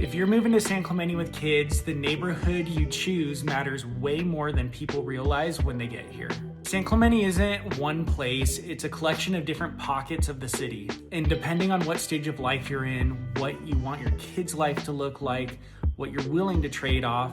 If you're moving to San Clemente with kids, the neighborhood you choose matters way more than people realize when they get here. San Clemente isn't one place, it's a collection of different pockets of the city. And depending on what stage of life you're in, what you want your kids' life to look like, what you're willing to trade off,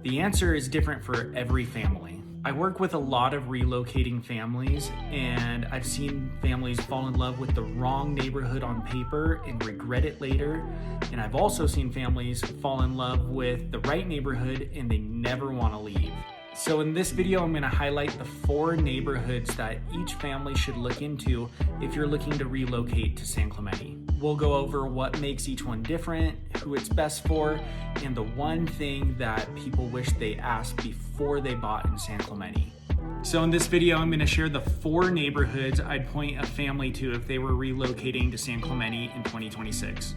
the answer is different for every family. I work with a lot of relocating families, and I've seen families fall in love with the wrong neighborhood on paper and regret it later. And I've also seen families fall in love with the right neighborhood and they never want to leave. So in this video, I'm going to highlight the 4 neighborhoods that each family should look into if you're looking to relocate to San Clemente. We'll go over what makes each one different, who it's best for, and the one thing that people wish they asked before they bought in San Clemente. So in this video, I'm going to share the 4 neighborhoods I'd point a family to if they were relocating to San Clemente in 2026.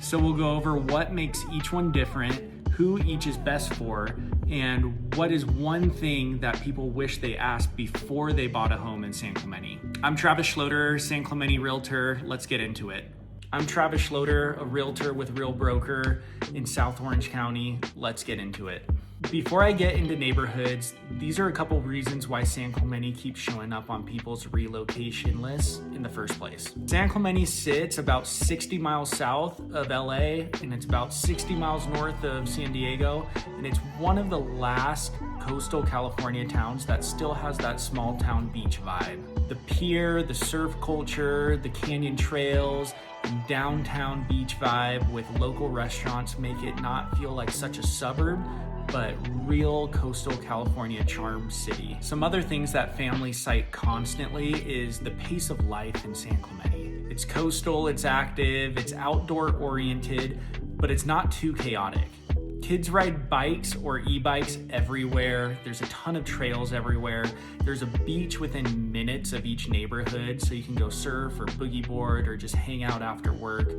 So we'll go over what makes each one different, who each is best for, and what is one thing that people wish they asked before they bought a home in San Clemente. I'm Travis Schloderer, San Clemente Realtor. Let's get into it. I'm Travis Schloderer, a realtor with Real Broker in South Orange County. Let's get into it. Before I get into neighborhoods, these are a couple reasons why San Clemente keeps showing up on people's relocation lists in the first place. San Clemente sits about 60 miles south of LA, and it's about 60 miles north of San Diego, and it's one of the last coastal California towns that still has that small town beach vibe. The pier, the surf culture, the canyon trails, and downtown beach vibe with local restaurants make it not feel like such a suburb, but real coastal California charm city. Some other things that families cite constantly is the pace of life in San Clemente. It's coastal, it's active, it's outdoor oriented, but it's not too chaotic. Kids ride bikes or e-bikes everywhere. There's a ton of trails everywhere. There's a beach within minutes of each neighborhood, so you can go surf or boogie board or just hang out after work.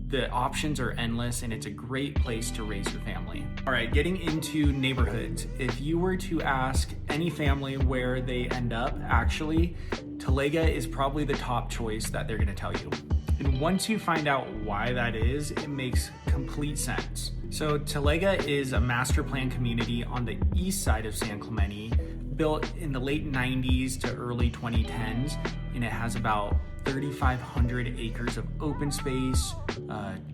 The options are endless, and it's a great place to raise your family. All right, getting into neighborhoods. If you were to ask any family where they end up, actually, Talega is probably the top choice that they're gonna tell you. And once you find out why that is, it makes complete sense. So Talega is a master plan community on the east side of San Clemente, built in the late 90s to early 2010s, and it has about 3,500 acres of open space,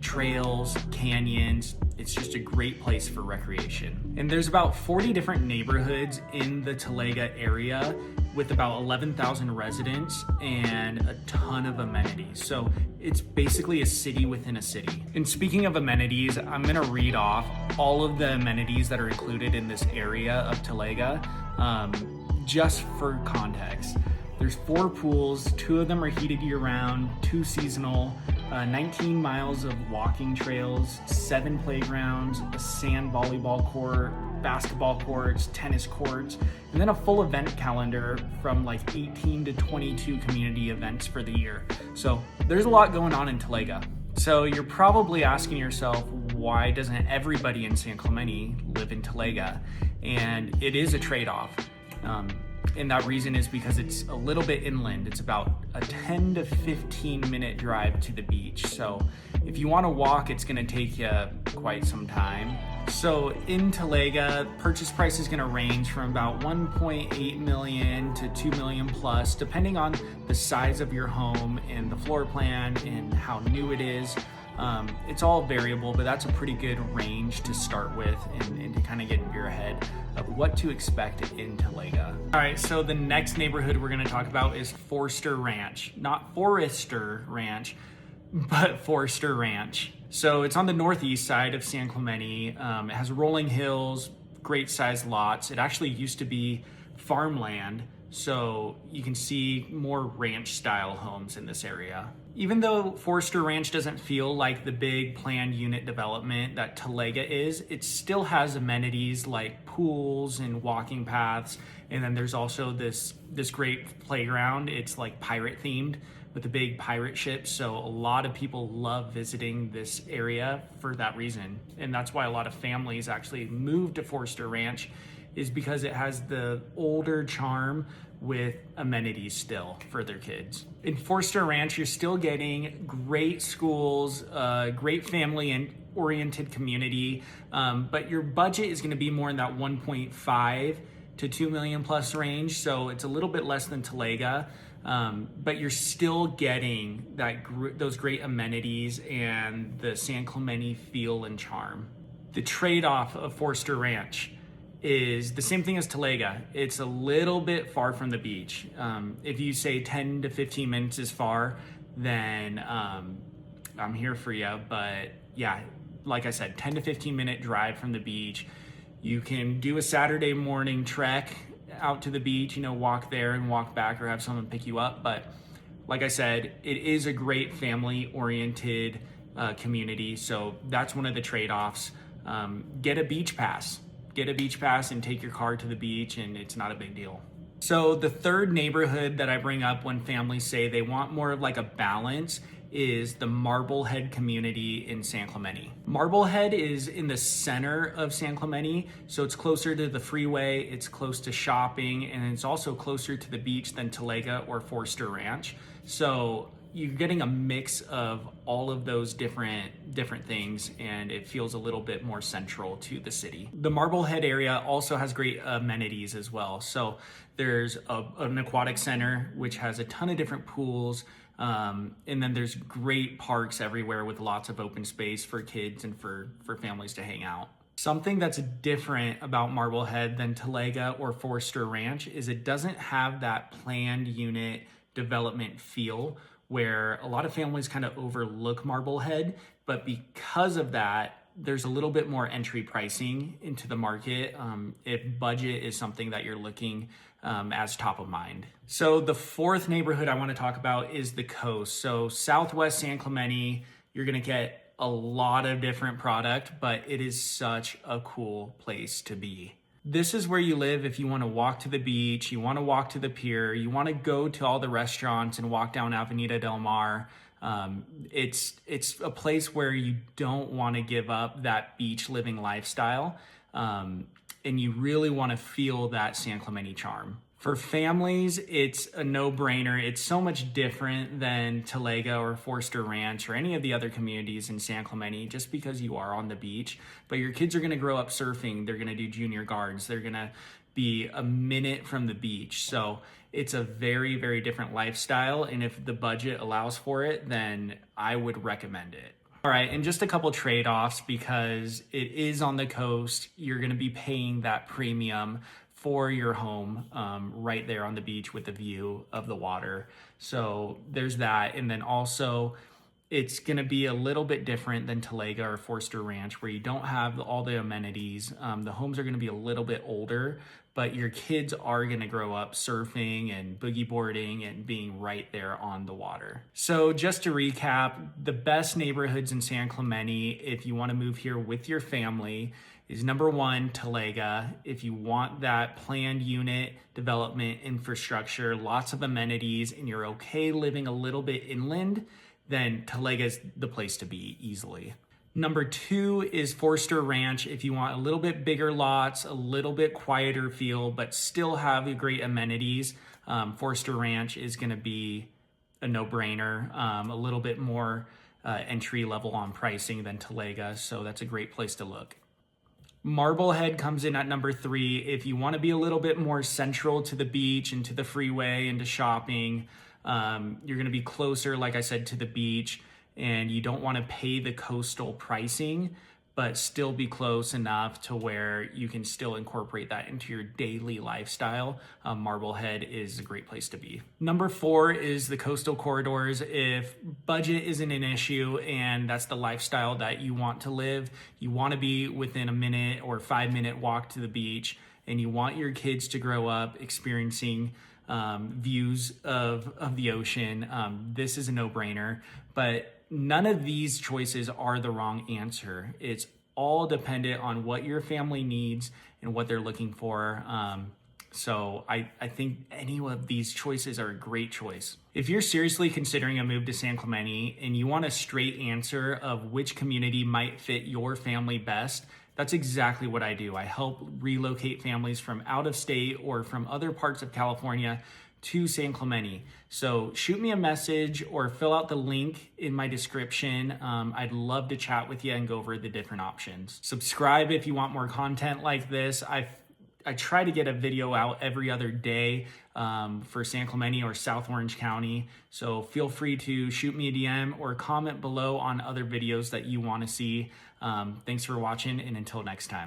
trails, canyons. It's just a great place for recreation. And there's about 40 different neighborhoods in the Talega area with about 11,000 residents and a ton of amenities. So it's basically a city within a city. And speaking of amenities, I'm gonna read off all of the amenities that are included in this area of Talega, just for context. There's 4 pools, 2 of them are heated year-round, 2 seasonal, 19 miles of walking trails, 7 playgrounds, a sand volleyball court, basketball courts, tennis courts, and then a full event calendar from like 18 to 22 community events for the year. So there's a lot going on in Talega. So you're probably asking yourself, why doesn't everybody in San Clemente live in Talega? And it is a trade-off. And that reason is because it's a little bit inland. It's about a 10 to 15 minute drive to the beach. So if you want to walk, it's going to take you quite some time. So in Talega, purchase price is going to range from about 1.8 million to 2 million plus, depending on the size of your home and the floor plan and how new it is. It's all variable, but that's a pretty good range to start with and to kind of get in your head of what to expect in Talega. All right, so the next neighborhood we're going to talk about is Forster Ranch. Not Forester Ranch, but Forster Ranch. So it's on the northeast side of San Clemente. It has rolling hills, great sized lots. It actually used to be farmland, so you can see more ranch style homes in this area. Even though Forster Ranch doesn't feel like the big planned unit development that Talega is, it still has amenities like pools and walking paths. And then there's also this great playground. It's like pirate themed with a big pirate ship. So a lot of people love visiting this area for that reason. And that's why a lot of families actually move to Forster Ranch, is because it has the older charm, with amenities still for their kids. In Forster Ranch, you're still getting great schools, great family and oriented community, but your budget is going to be more in that 1.5 to 2 million plus range. So it's a little bit less than Talega, but you're still getting those great amenities and the San Clemente feel and charm. The trade-off of Forster Ranch is the same thing as Talega. It's a little bit far from the beach. If you say 10 to 15 minutes is far, then I'm here for you. But yeah, like I said, 10 to 15 minute drive from the beach. You can do a Saturday morning trek out to the beach, walk there and walk back, or have someone pick you up. But like I said, it is a great family oriented community. So that's one of the trade-offs. Get a beach pass. Get a beach pass and take your car to the beach, and it's not a big deal. So the third neighborhood that I bring up when families say they want more of like a balance is the Marblehead community in San Clemente. Marblehead is in the center of San Clemente, so it's closer to the freeway, it's close to shopping, and it's also closer to the beach than Talega or Forster Ranch. So you're getting a mix of all of those different things, and it feels a little bit more central to the city. The Marblehead area also has great amenities as well. So there's an aquatic center, which has a ton of different pools, and then there's great parks everywhere with lots of open space for kids and for families to hang out. Something that's different about Marblehead than Talega or Forster Ranch is it doesn't have that planned unit development feel, where a lot of families kind of overlook Marblehead, but because of that, there's a little bit more entry pricing into the market if budget is something that you're looking as top of mind. So the fourth neighborhood I want to talk about is the coast. So Southwest San Clemente, you're going to get a lot of different product, but it is such a cool place to be. This is where you live if you want to walk to the beach, you want to walk to the pier, you want to go to all the restaurants and walk down Avenida Del Mar. It's a place where you don't want to give up that beach living lifestyle, and you really want to feel that San Clemente charm. For families, it's a no-brainer. It's so much different than Talega or Forster Ranch or any of the other communities in San Clemente just because you are on the beach. But your kids are going to grow up surfing. They're going to do junior guards. They're going to be a minute from the beach. So it's a very, very different lifestyle. And if the budget allows for it, then I would recommend it. All right, and just a couple trade-offs because it is on the coast. You're going to be paying that premium for your home right there on the beach with the view of the water. So there's that. And then also it's going to be a little bit different than Talega or Forster Ranch where you don't have all the amenities. The homes are going to be a little bit older, but your kids are going to grow up surfing and boogie boarding and being right there on the water. So just to recap, the best neighborhoods in San Clemente, if you want to move here with your family, is number one, Talega. If you want that planned unit development infrastructure, lots of amenities, and you're okay living a little bit inland, then Talega is the place to be easily. Number two is Forster Ranch. If you want a little bit bigger lots, a little bit quieter feel, but still have great amenities, Forster Ranch is going to be a no-brainer, a little bit more entry level on pricing than Talega, so that's a great place to look. Marblehead comes in at number three. If you want to be a little bit more central to the beach and to the freeway and to shopping, you're going to be closer, like I said, to the beach, and you don't want to pay the coastal pricing, but still be close enough to where you can still incorporate that into your daily lifestyle. Marblehead is a great place to be. Number four is the coastal corridors. If budget isn't an issue and that's the lifestyle that you want to live, you want to be within a minute or 5-minute walk to the beach, and you want your kids to grow up experiencing views of the ocean, this is a no-brainer. But none of these choices are the wrong answer. It's all dependent on what your family needs and what they're looking for. So I think any of these choices are a great choice. If you're seriously considering a move to San Clemente and you want a straight answer of which community might fit your family best, That's exactly what I do. I help relocate families from out of state or from other parts of California to San Clemente. So shoot me a message or fill out the link in my description. I'd love to chat with you and go over the different options. Subscribe if you want more content like this. I try to get a video out every other day for San Clemente or South Orange County. So feel free to shoot me a DM or comment below on other videos that you want to see. Thanks for watching, and until next time.